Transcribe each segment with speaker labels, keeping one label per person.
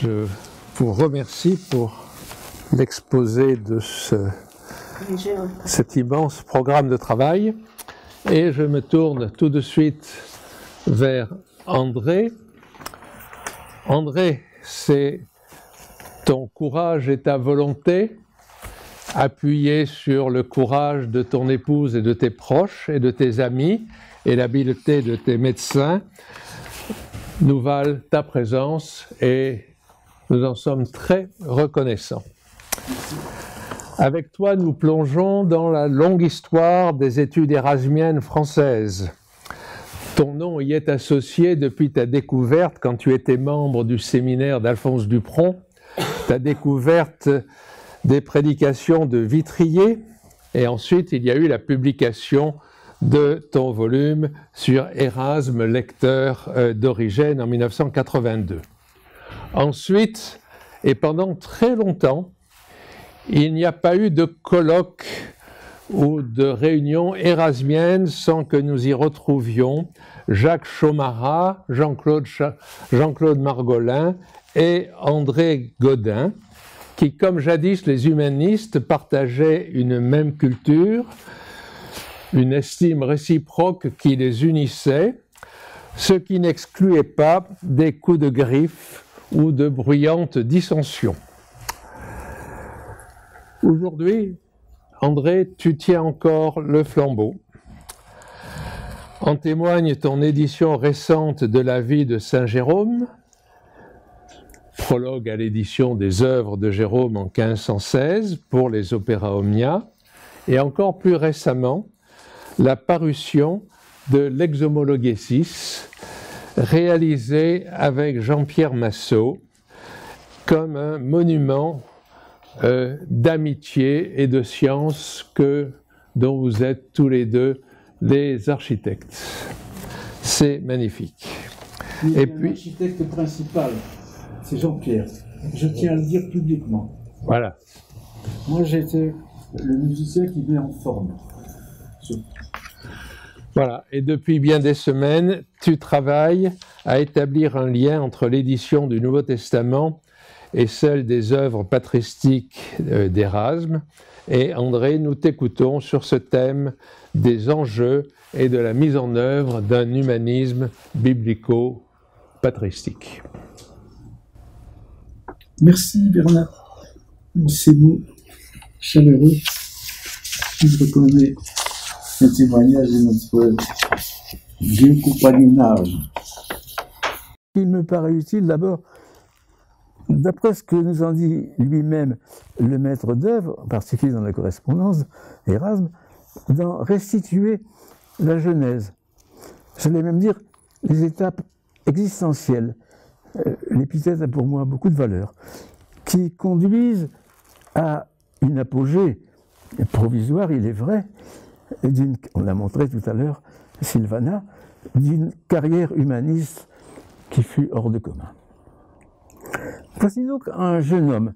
Speaker 1: Je vous remercie pour l'exposé de cet immense programme de travail et je me tourne tout de suite vers André. André, c'est ton courage et ta volonté appuyés sur le courage de ton épouse et de tes proches et de tes amis et l'habileté de tes médecins nous valent ta présence et nous en sommes très reconnaissants. Avec toi, nous plongeons dans la longue histoire des études érasmiennes françaises. Ton nom y est associé depuis ta découverte, quand tu étais membre du séminaire d'Alphonse Dupron, ta découverte des prédications de Vitrier, et ensuite il y a eu la publication de ton volume sur Érasme, lecteur d'Origène en 1982. Ensuite, et pendant très longtemps, il n'y a pas eu de colloque ou de réunion érasmienne sans que nous y retrouvions Jacques Chaumarat, Jean-Claude Margolin et André Godin, qui, comme jadis les humanistes, partageaient une même culture, une estime réciproque qui les unissait, ce qui n'excluait pas des coups de griffe ou de bruyantes dissensions. Aujourd'hui, André, tu tiens encore le flambeau. En témoigne ton édition récente de la vie de Saint Jérôme, prologue à l'édition des œuvres de Jérôme en 1516 pour les Opéra Omnia, et encore plus récemment, la parution de l'Exhomologesis, réalisée avec Jean-Pierre Massot, comme un monument d'amitié et de science dont vous êtes tous les deux les architectes. C'est magnifique.
Speaker 2: Et puis l'architecte principal, c'est Jean-Pierre. Je tiens à le dire publiquement.
Speaker 1: Voilà.
Speaker 2: Moi, j'étais le musicien qui met en forme.
Speaker 1: Voilà. Et depuis bien des semaines, tu travailles à établir un lien entre l'édition du Nouveau Testament et celle des œuvres patristiques d'Érasme. Et André, nous t'écoutons sur ce thème des enjeux et de la mise en œuvre d'un humanisme biblico-patristique.
Speaker 2: Merci Bernard. Ces mots chaleureux qui reconnaît un témoignage de notre vieux compagnonnage. Il me paraît utile d'abord, d'après ce que nous en dit lui-même le maître d'œuvre, en particulier dans la correspondance Érasme, d'en restituer la genèse. J'allais même dire les étapes existentielles. L'épithète a pour moi beaucoup de valeur, qui conduisent à une apogée provisoire, il est vrai, on l'a montré tout à l'heure, Sylvana, d'une carrière humaniste qui fut hors de commun. Voici donc un jeune homme,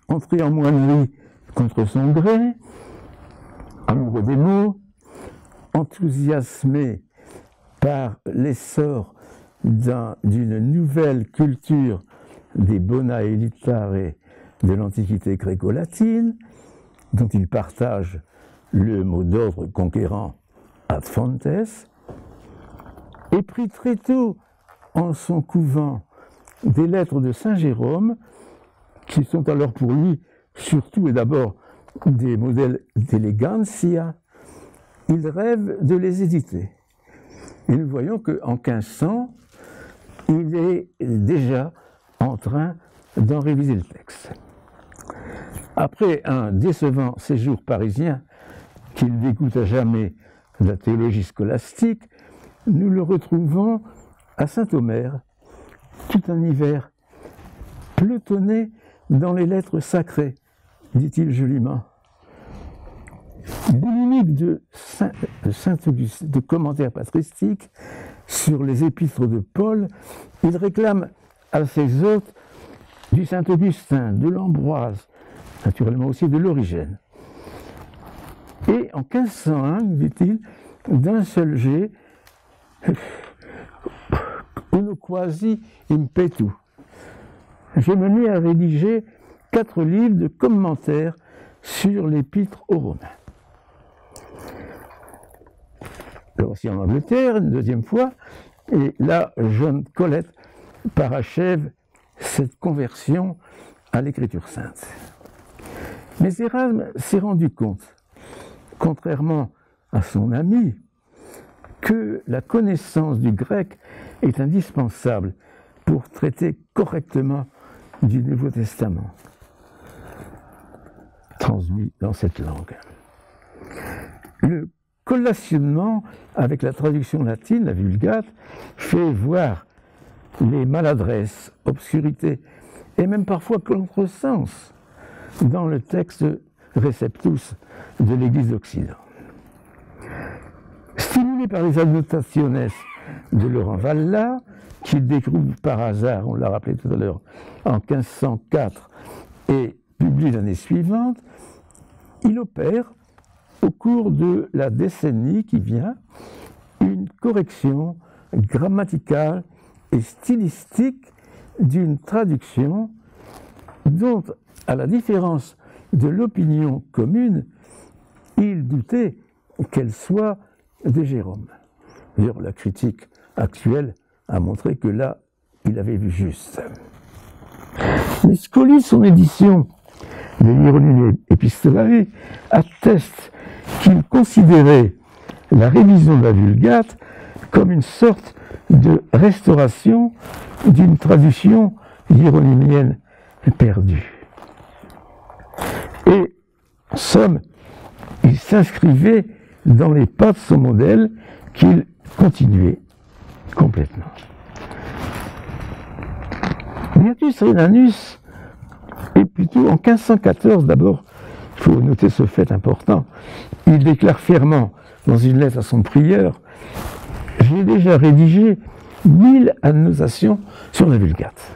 Speaker 2: entré en moinerie contre son gré, amoureux des mots, enthousiasmé par l'essor d'une nouvelle culture des bona elitare de l'Antiquité gréco-latine, dont il partage le mot d'ordre conquérant ad fontes, et prit très tôt en son couvent des lettres de Saint Jérôme, qui sont alors pour lui surtout et d'abord des modèles d'elegantia. Il rêve de les éditer. Et nous voyons qu'en 1500, il est déjà en train d'en réviser le texte. Après un décevant séjour parisien qui ne dégoûte à jamais la théologie scolastique, nous le retrouvons à Saint-Omer, tout un hiver, pelotonné dans les lettres sacrées, dit-il joliment. Boulimique de Saint-Augustin, de commentaires patristiques sur les épîtres de Paul, il réclame à ses hôtes du Saint-Augustin, de l'Ambroise, naturellement aussi de l'Origène. Et en 1501, dit-il, d'un seul jet, uno quasi impetu, j'ai mené à rédiger 4 livres de commentaires sur l'épître aux Romains. Le voici en Angleterre, une deuxième fois, et là, John Colet parachève cette conversion à l'écriture sainte. Mais Érasme s'est rendu compte, contrairement à son ami, que la connaissance du grec est indispensable pour traiter correctement du Nouveau Testament, transmis dans cette langue. Le collationnement avec la traduction latine, la Vulgate, fait voir les maladresses, obscurités et même parfois contresens dans le texte Receptus de l'Église d'Occident. Stimulé par les annotationes de Laurent Valla, qu'il découvre par hasard, on l'a rappelé tout à l'heure, en 1504 et publie l'année suivante, il opère, au cours de la décennie qui vient, une correction grammaticale et stylistique d'une traduction dont, à la différence de l'opinion commune, il doutait qu'elle soit de Jérôme. D'ailleurs, la critique actuelle a montré que là, il avait vu juste. Mais Scoli, son édition de l'Hieronyme Epistolae, atteste qu'il considérait la révision de la Vulgate comme une sorte de restauration d'une tradition hieronymienne perdue. Et, en somme, il s'inscrivait dans les pas de son modèle qu'il continuait complètement. Beatus Rhenanus est plutôt en 1514 d'abord, il faut noter ce fait important, il déclare fièrement dans une lettre à son prieur: j'ai déjà rédigé 1000 annotations sur la Vulgate.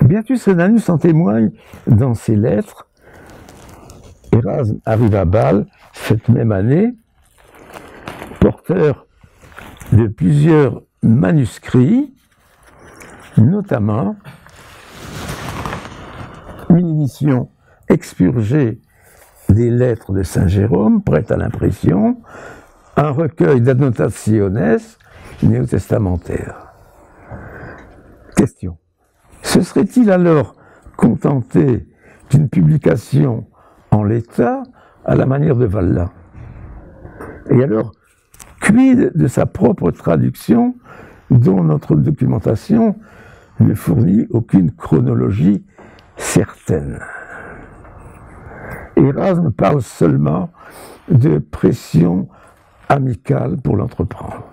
Speaker 2: Beatus Rhenanus en témoigne dans ses lettres. Érasme arrive à Bâle cette même année, porteur de plusieurs manuscrits, notamment une édition expurgée des lettres de Saint Jérôme, prête à l'impression, un recueil d'annotationes néo-testamentaires. Question. Se serait-il alors contenté d'une publication en l'état à la manière de Valla? Et alors, quid de sa propre traduction dont notre documentation ne fournit aucune chronologie certaine? Érasme parle seulement de pression amicale pour l'entreprendre.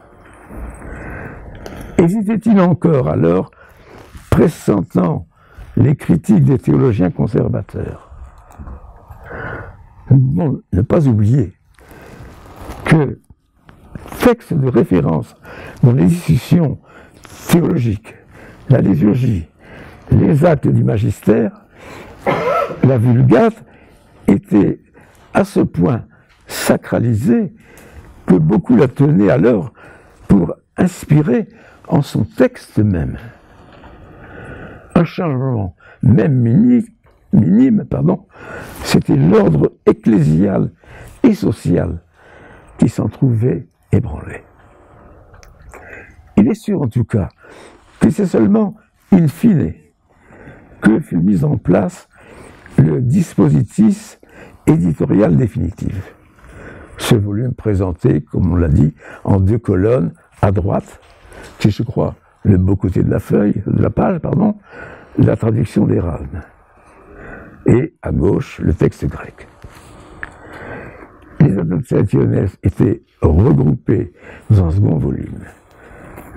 Speaker 2: Hésitait-il encore alors, pressentant les critiques des théologiens conservateurs? Nous devons ne pas oublier que texte de référence dans les discussions théologiques, la liturgie, les actes du magistère, la Vulgate était à ce point sacralisée que beaucoup la tenaient alors pour inspirer en son texte même. Un changement, même minime, c'était l'ordre ecclésial et social qui s'en trouvait ébranlé. Il est sûr en tout cas que c'est seulement in fine que fut mis en place le dispositif éditorial définitif. Ce volume présenté, comme on l'a dit, en 2 colonnes, à droite, qui je crois le beau côté de la page, la traduction d'Érasme, et à gauche, le texte grec. Les annotationes étaient regroupées dans un second volume.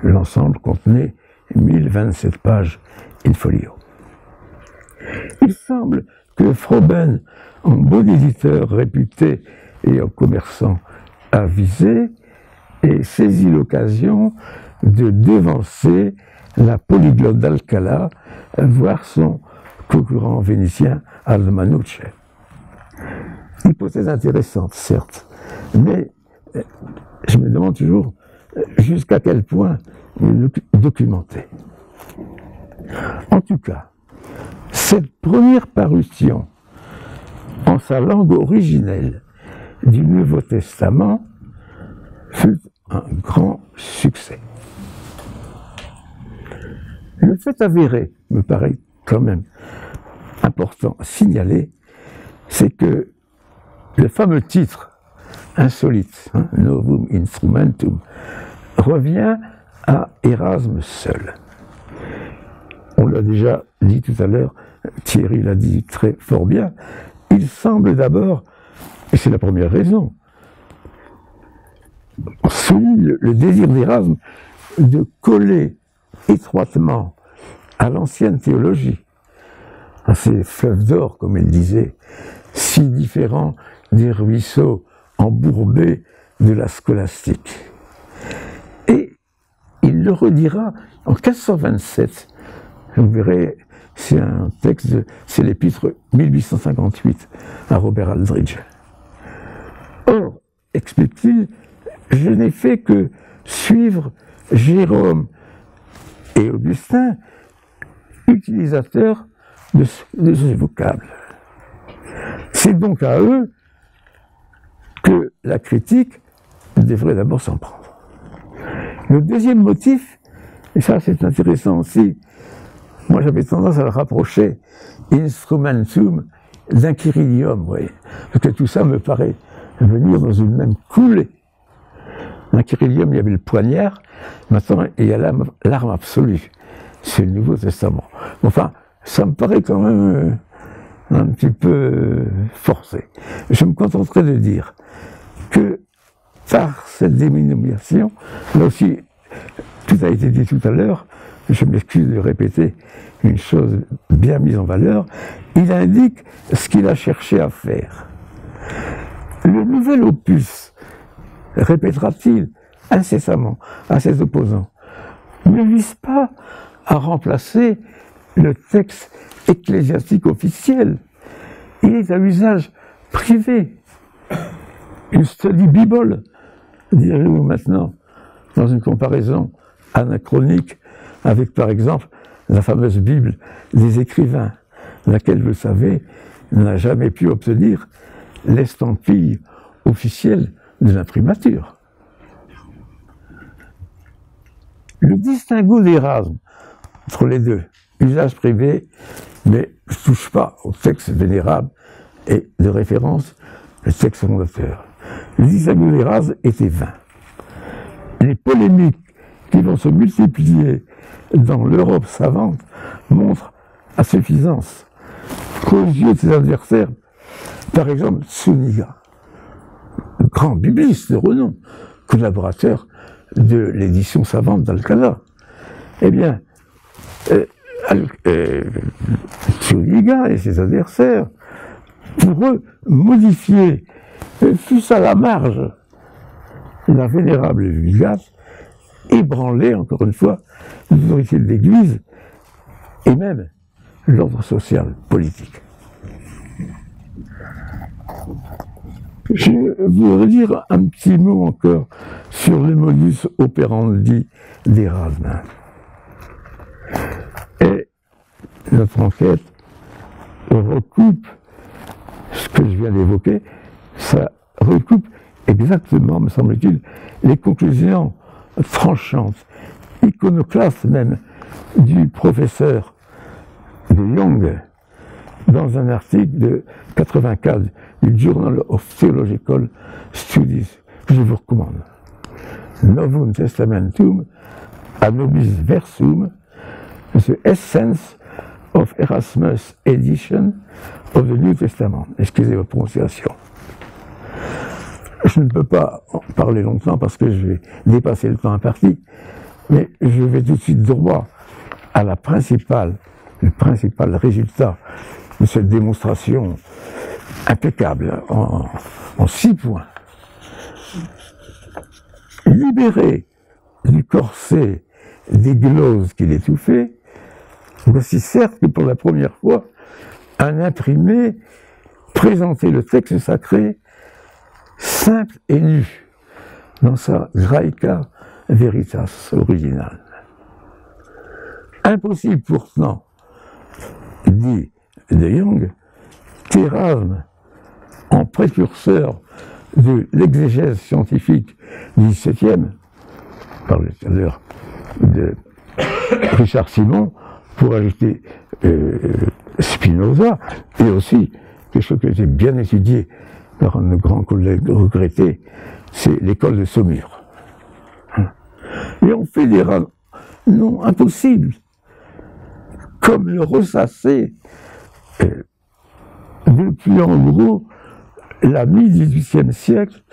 Speaker 2: L'ensemble contenait 1027 pages in folio. Il semble que Froben, en bon éditeur réputé et en commerçant avisé, ait saisi l'occasion de devancer la polyglotte d'Alcala, voire son concurrent vénitien Almanucci. Hypothèse intéressante, certes, mais je me demande toujours jusqu'à quel point documenté. En tout cas, cette première parution en sa langue originelle du Nouveau Testament fut un grand succès. Le fait avéré, me paraît quand même important à signaler, c'est que le fameux titre insolite, Novum Instrumentum, revient à Érasme seul. On l'a déjà dit tout à l'heure, Thierry l'a dit très fort bien, il semble d'abord, et c'est la première raison, souligne le désir d'Érasme de coller étroitement à l'ancienne théologie, à ces fleuves d'or, comme il disait, si différents des ruisseaux embourbés de la scolastique. Et il le redira en 1527. Vous verrez, c'est un texte, c'est l'épître 1858 à Robert Aldridge. Or, explique-t-il, je n'ai fait que suivre Jérôme et Augustin, utilisateurs de ces vocables. C'est donc à eux que la critique devrait d'abord s'en prendre. Le deuxième motif, et ça c'est intéressant aussi, moi j'avais tendance à le rapprocher, instrumentum d'un chirilium, voyez, parce que tout ça me paraît venir dans une même coulée. Dans le chirilium, il y avait le poignard, maintenant il y a l'arme absolue, c'est le Nouveau Testament. Enfin, ça me paraît quand même un petit peu forcé. Je me contenterai de dire que par cette dénomination, là aussi, tout a été dit tout à l'heure, je m'excuse de répéter une chose bien mise en valeur, il indique ce qu'il a cherché à faire. Le nouvel opus, répétera-t-il incessamment à ses opposants, ne vise pas à remplacer le texte ecclésiastique officiel. Il est à usage privé. Une study Bible, direz-vous maintenant, dans une comparaison anachronique avec, par exemple, la fameuse Bible des écrivains, laquelle, vous le savez, n'a jamais pu obtenir l'estampille officielle de l'imprimature. Le distinguo d'Érasme entre les deux, usage privé, mais ne touche pas au texte vénérable et de référence, le texte fondateur. Le distinguo d'Érasme était vain. Les polémiques qui vont se multiplier dans l'Europe savante montrent à suffisance qu'aux yeux de ses adversaires, par exemple Zuniga, grand bibliste de renom, collaborateur de l'édition savante d'Alcala, eh bien, Zuniga et ses adversaires, pour eux, modifier, fût-ce à la marge, la vénérable Vulgate, ébranler, encore une fois, l'autorité de l'Église et même l'ordre social, politique. Je voudrais dire un petit mot encore sur le modus operandi d'Érasme. Et notre enquête recoupe ce que je viens d'évoquer, ça recoupe exactement, me semble-t-il, les conclusions tranchantes, iconoclastes même, du professeur de Young dans un article de 84 du Journal of Theological Studies, que je vous recommande. Novum Testamentum ad nobis versum, the essence of Erasmus edition of the New Testament. Excusez votre prononciation. Je ne peux pas en parler longtemps parce que je vais dépasser le temps imparti, mais je vais tout de suite droit à le principal résultat de cette démonstration impeccable en 6 points. Libéré du corset des gloses qui l'étouffaient, voici certes que pour la première fois, un imprimé présentait le texte sacré simple et nu, dans sa Graeca Veritas originale. Impossible pourtant, dit De Jong, qu'Érasme, en précurseur de l'exégèse scientifique du XVIIe, par le tout à l'heure de Richard Simon, pour ajouter Spinoza, et aussi quelque chose qui a été bien étudié par un de nos grands collègues regrettés, c'est l'école de Saumur. Et on fait des rames non impossibles, comme le ressasser depuis en gros la mi-XVIIIe siècle,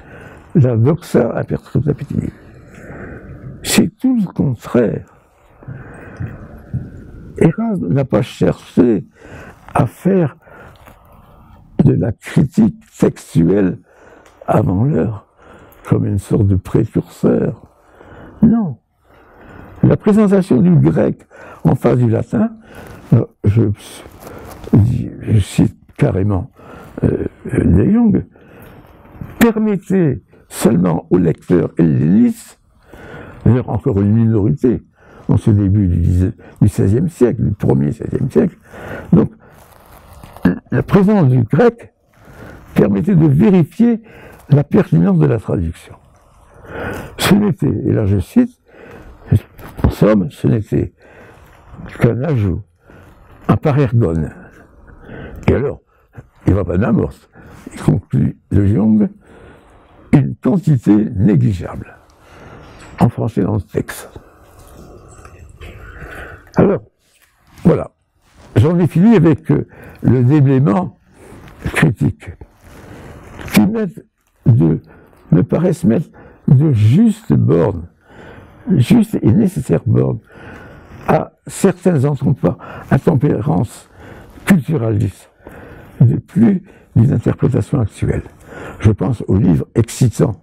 Speaker 2: la doxa imperturbabilis. C'est tout le contraire. Érasme n'a pas cherché à faire de la critique textuelle avant l'heure, comme une sorte de précurseur. Non. La présentation du grec en face du latin, je cite carrément De Jong, permettait seulement aux lecteurs hellénistes, d'ailleurs encore une minorité en ce début du XVIe siècle, du premier XVIe siècle, donc la présence du grec permettait de vérifier la pertinence de la traduction. Ce n'était, et là je cite, en somme, ce n'était qu'un ajout, un parergone. Et alors, il ne va pas d'amorce, il conclut De Jong, une quantité négligeable, en français dans le texte. Alors, voilà, j'en ai fini avec le déblaiement critique, qui me paraissent mettre de justes bornes, justes et nécessaires bornes, à certaines intempérances culturalistes, de plus d'une interprétation actuelle. Je pense au livre excitant,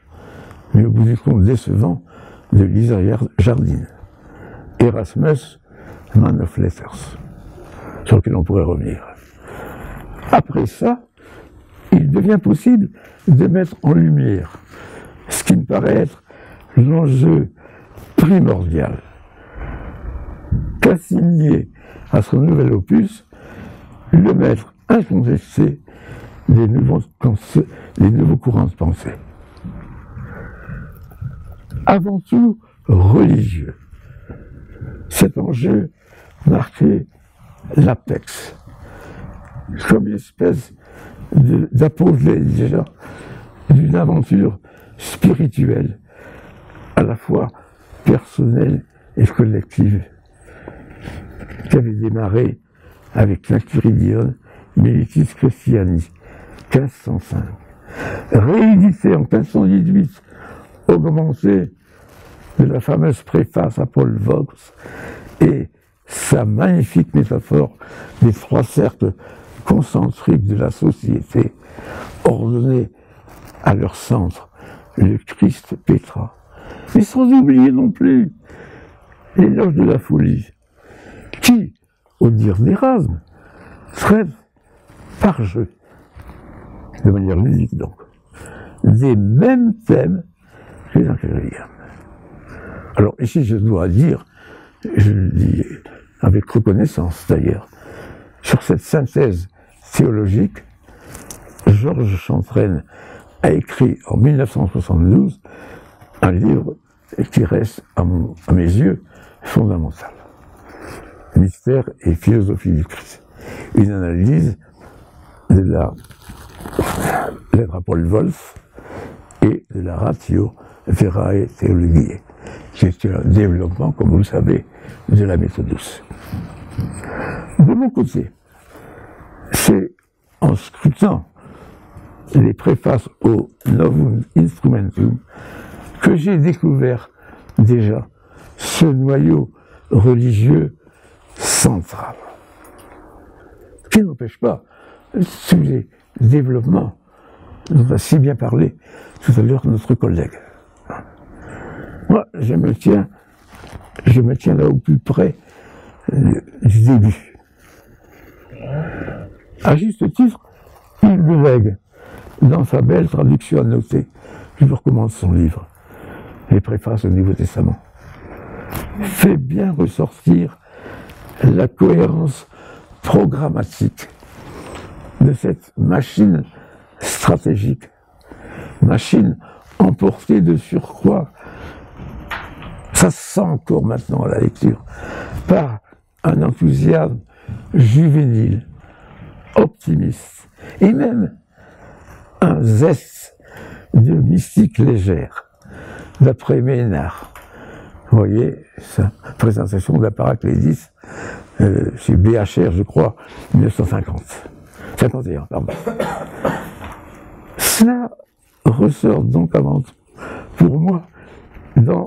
Speaker 2: mais au bout du compte décevant, de Lisa Jardine, Erasmus, Man of Letters, sur lequel on pourrait revenir. Après ça, il devient possible de mettre en lumière ce qui me paraît être l'enjeu primordial qu'assigner à son nouvel opus le maître incontesté des nouveaux courants de pensée. Avant tout religieux. Cet enjeu marquait l'apex, comme une espèce d'apogée déjà d'une aventure spirituelle, à la fois personnelle et collective, qui avait démarré avec l'Inquiridion Militis Christiani, 1505, réédité en 1518, augmenté de la fameuse préface à Paul Vox et sa magnifique métaphore des trois cercles concentriques de la société, ordonnés à leur centre, le Christ Pétra. Mais sans oublier non plus l'éloge de la folie, qui, au dire d'Érasme, traite par jeu, de manière ludique donc, des mêmes thèmes que les Inquiridiens. Alors ici je dois dire, je le dis avec reconnaissance d'ailleurs, sur cette synthèse théologique, Georges Chantraine a écrit en 1972 un livre qui reste à mes yeux fondamental. Mystère et philosophie du Christ. Une analyse de la lettre à Paul Wolf et de la Ratio Verae Theologiae, qui est un développement, comme vous le savez, de la Méthodus. De mon côté, c'est en scrutant les préfaces au Novum Instrumentum que j'ai découvert déjà ce noyau religieux central, qui n'empêche pas tous les développements dont a si bien parlé tout à l'heure notre collègue. Moi, je me tiens là au plus près du début. À juste titre, il délègue dans sa belle traduction annotée, je vous recommande son livre, les préfaces au Nouveau Testament, fait bien ressortir la cohérence programmatique de cette machine stratégique, machine emportée de surcroît, ça se sent encore maintenant à la lecture, par un enthousiasme juvénile, optimiste, et même un zeste de mystique légère, d'après Ménard. Vous voyez, sa présentation de la Paraclésis chez BHR, je crois, 1951, pardon. Cela ressort donc avant tout, pour moi, dans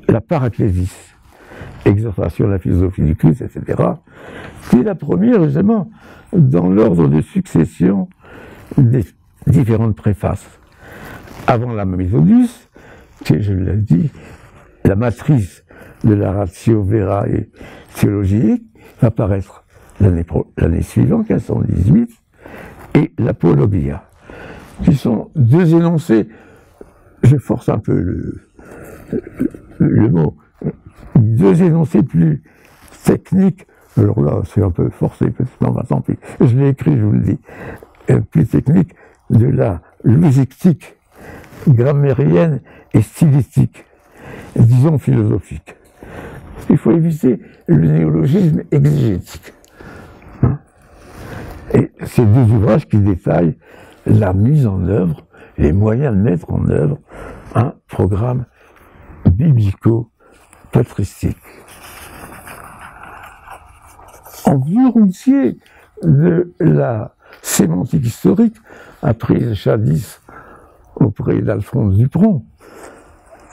Speaker 2: la Paraclésis, exhortation à la philosophie du Christ, etc., qui est la première, justement, dans l'ordre de succession des différentes préfaces. Avant la Méthodus, qui est, je l'ai dit, la matrice de la ratio vera et théologique, va apparaître l'année suivante, 1518, et l'Apologia, qui sont deux énoncés, je force un peu le mot, deux énoncés plus techniques, alors là c'est un peu forcé, non, tant pis, je l'ai écrit, je vous le dis, plus technique de la logistique grammairienne et stylistique, disons philosophique. Il faut éviter le néologisme exégétique. Et ces deux ouvrages qui détaillent la mise en œuvre, les moyens de mettre en œuvre un programme biblico-patristique. En vue routier de la sémantique historique, apprise jadis auprès d'Alphonse Dupron,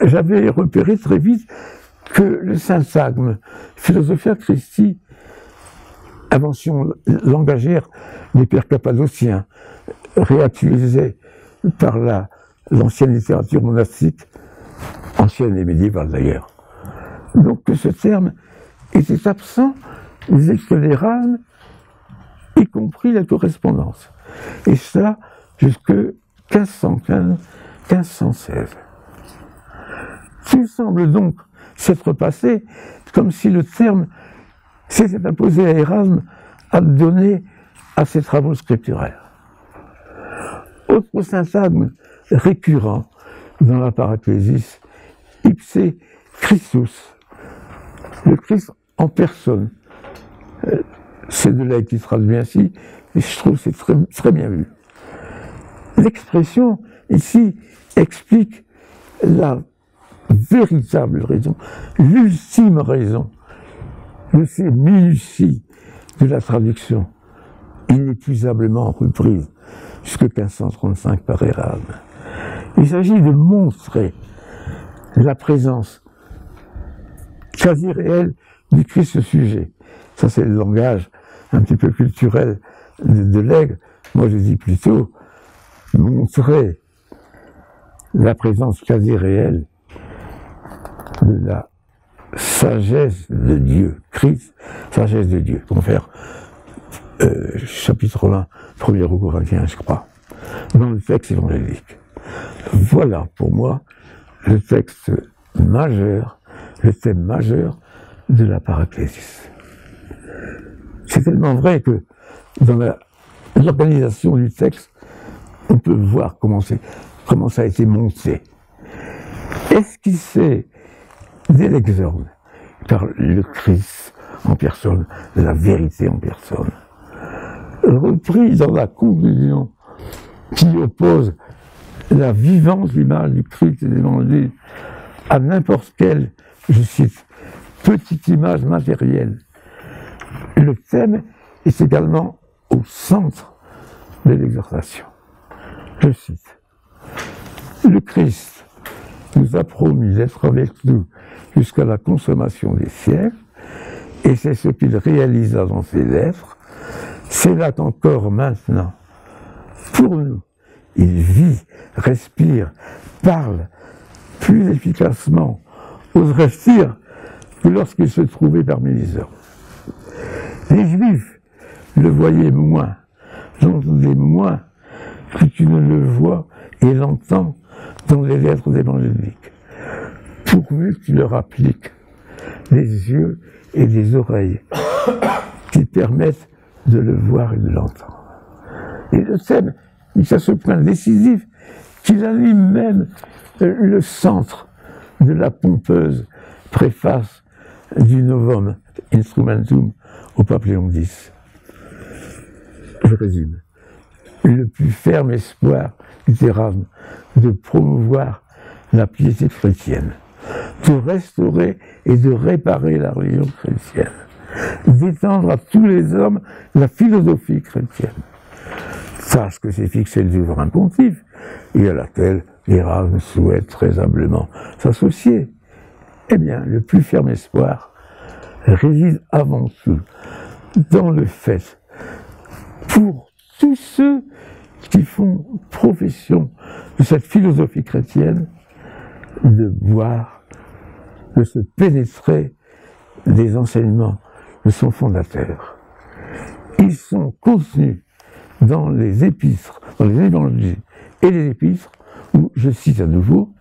Speaker 2: j'avais repéré très vite que le syntagme Philosophia Christi, invention langagière des pères cappadociens, réactualisée par l'ancienne littérature monastique, ancienne et médiévale d'ailleurs. Donc que ce terme était absent des textes d'Érasme, y compris la correspondance. Et cela jusque 1515-1516. Tout semble donc s'être passé comme si le terme s'était imposé à Érasme à donner à ses travaux scripturaires. Autre syntagme récurrent dans la Paraclésis, ipse Christus, le Christ en personne. C'est de là qu'il traduit ainsi, et je trouve que c'est très, très bien vu. L'expression ici explique la véritable raison, l'ultime raison de ces minuties de la traduction, inépuisablement reprise jusqu'en 1535 par Érasme. Il s'agit de montrer la présence quasi réelle du Christ sujet. Ça, c'est le langage un petit peu culturel de l'Aigle. Moi, je dis plutôt montrer la présence quasi réelle de la sagesse de Dieu, Christ, sagesse de Dieu. On va faire chapitre 1, 1er aux Corinthiens, je crois, dans le texte évangélique. Voilà pour moi le texte majeur, le thème majeur de la Paraclésis. C'est tellement vrai que dans l'organisation du texte, on peut voir comment ça a été monté. Esquissé dès l'exorde par le Christ en personne, la vérité en personne. Repris dans la conclusion qui oppose la vivante image du Christ et de l'Évangile à n'importe quelle, je cite, petite image matérielle. Le thème est également au centre de l'exhortation. Je cite, « Le Christ nous a promis d'être avec nous jusqu'à la consommation des siècles, et c'est ce qu'il réalisa dans ses lettres. C'est là qu'encore maintenant, pour nous, il vit, respire, parle plus efficacement, oserais-je dire, que lorsqu'il se trouvait parmi les hommes. Les Juifs le voyaient moins, l'entendaient moins que tu ne le vois et l'entends dans les lettres évangéliques. Pourvu que tu leur appliques des yeux et des oreilles qui permettent de le voir et de l'entendre. Et le thème, c'est à ce point décisif qu'il anime même le centre de la pompeuse préface du Novum Instrumentum au pape Léon X. Je résume. Le plus ferme espoir du Erasme de promouvoir la piété chrétienne, de restaurer et de réparer la religion chrétienne, d'étendre à tous les hommes la philosophie chrétienne. Tâche que s'est fixé le souverain pontife et à laquelle l'Erasme souhaite très humblement s'associer. Eh bien, le plus ferme espoir réside avant tout dans le fait, pour tous ceux qui font profession de cette philosophie chrétienne, de voir, de se pénétrer des enseignements de son fondateur. Ils sont contenus dans les épîtres, dans les évangiles et les épîtres, où, je cite à nouveau,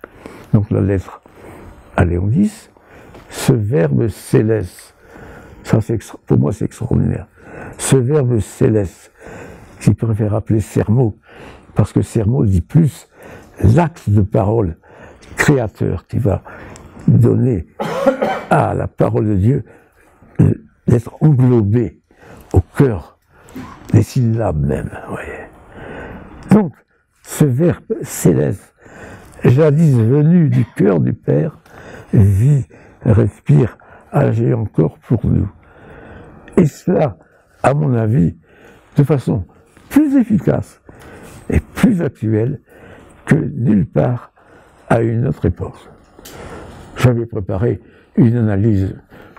Speaker 2: donc la lettre à Léon X, ce verbe céleste, ça pour moi c'est extraordinaire, ce verbe céleste, qui préfère appeler sermo, parce que sermo dit plus l'axe de parole créateur qui va donner à la parole de Dieu d'être englobée au cœur des syllabes même. Voyez. Donc, ce verbe céleste, jadis venu du cœur du Père, vit, respire, agit encore pour nous. Et cela, à mon avis, de façon plus efficace et plus actuelle que nulle part à une autre époque. J'avais préparé une analyse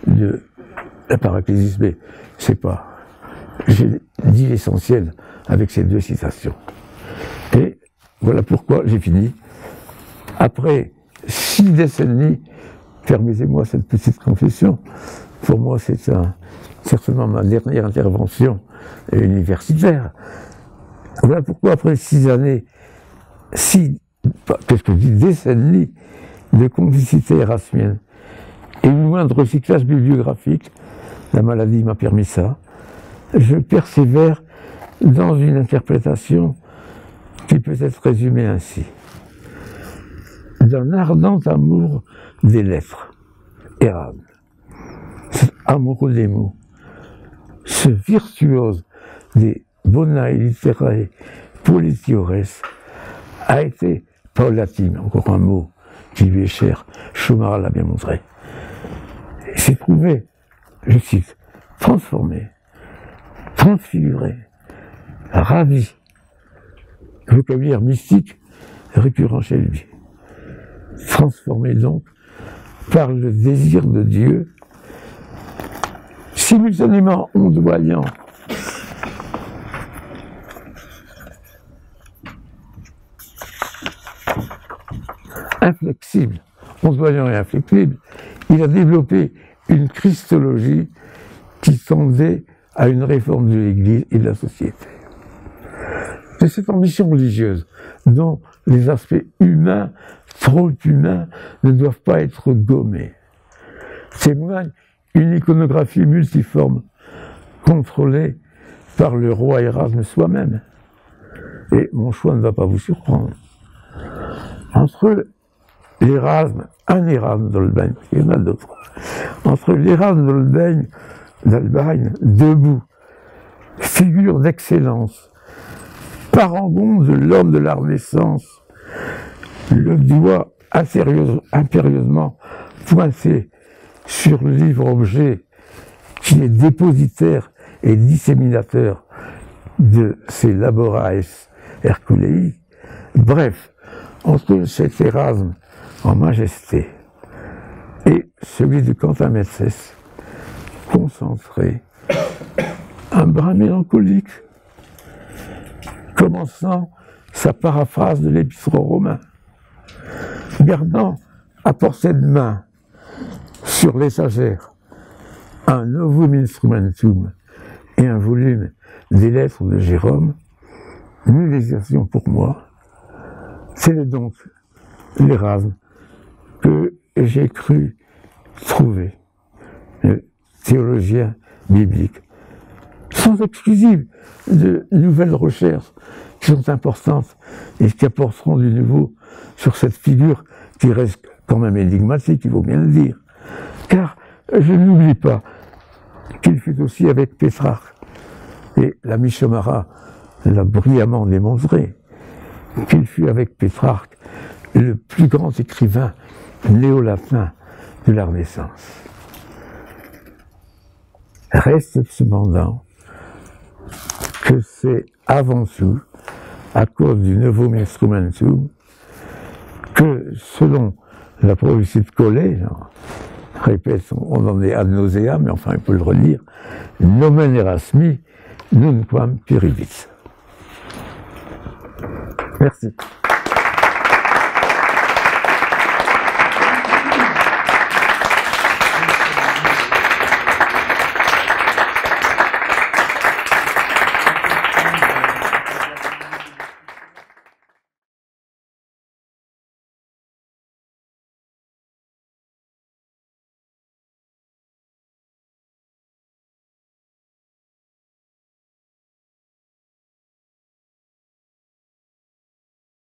Speaker 2: de la paraclésis, mais c'est pas. J'ai dit l'essentiel avec ces deux citations. Et voilà pourquoi j'ai fini. Après 6 décennies, permettez-moi cette petite confession, pour moi c'est certainement ma dernière intervention universitaire. Voilà pourquoi après 6 années, qu'est-ce que je dis, décennies de complicité érasmienne et une moindre recyclage bibliographique, la maladie m'a permis ça, je persévère dans une interprétation qui peut être résumée ainsi. D'un ardent amour des lettres, Erasme, cet amoureux des mots, ce virtuose des bonae literae politiores a été paulatine, encore un mot qui lui est cher, Schumacher l'a bien montré. Il s'est trouvé, je cite, transformé, transfiguré, ravi, vocabulaire mystique récurrent chez lui, transformé donc par le désir de Dieu, simultanément ondoyant inflexible, ondoyant et inflexible, il a développé une christologie qui tendait à une réforme de l'Église et de la société. C'est cette ambition religieuse dont les aspects humains, trop humains, ne doivent pas être gommés. Témoigne une iconographie multiforme, contrôlée par le roi Erasme soi-même. Et mon choix ne va pas vous surprendre. Entre l'Erasme, un Erasme d'Holbein, il y en a d'autres, entre l'Erasme d'Holbein, debout, figure d'excellence, parangon de l'homme de la Renaissance, le doigt impérieusement pointé sur le livre-objet qui est dépositaire et disséminateur de ses laboraes Herculei. Bref, entre cet Erasme en majesté et celui de Quentin Metsès, concentré, un brin mélancolique, commençant sa paraphrase de l'Épître aux Romains, gardant à portée de main sur l'étagère un Novum Instrumentum et un volume des lettres de Jérôme, nulle hésitation pour moi, c'est donc l'Erasme que j'ai cru trouver théologien biblique. Sans exclusive de nouvelles recherches qui sont importantes et qui apporteront du nouveau sur cette figure qui reste quand même énigmatique, il faut bien le dire. Car je n'oublie pas qu'il fut aussi avec Pétrarque, et l'ami Chomara l'a brillamment démontré, qu'il fut avec Pétrarque le plus grand écrivain néo-latin de la Renaissance. Reste cependant que c'est avant tout à cause du Novum Instrumentum que, selon la prophétie de Collet, je répète, on en est ad nauseam, mais enfin, il peut le redire, nomen Erasmi, nunquam piribit. Merci.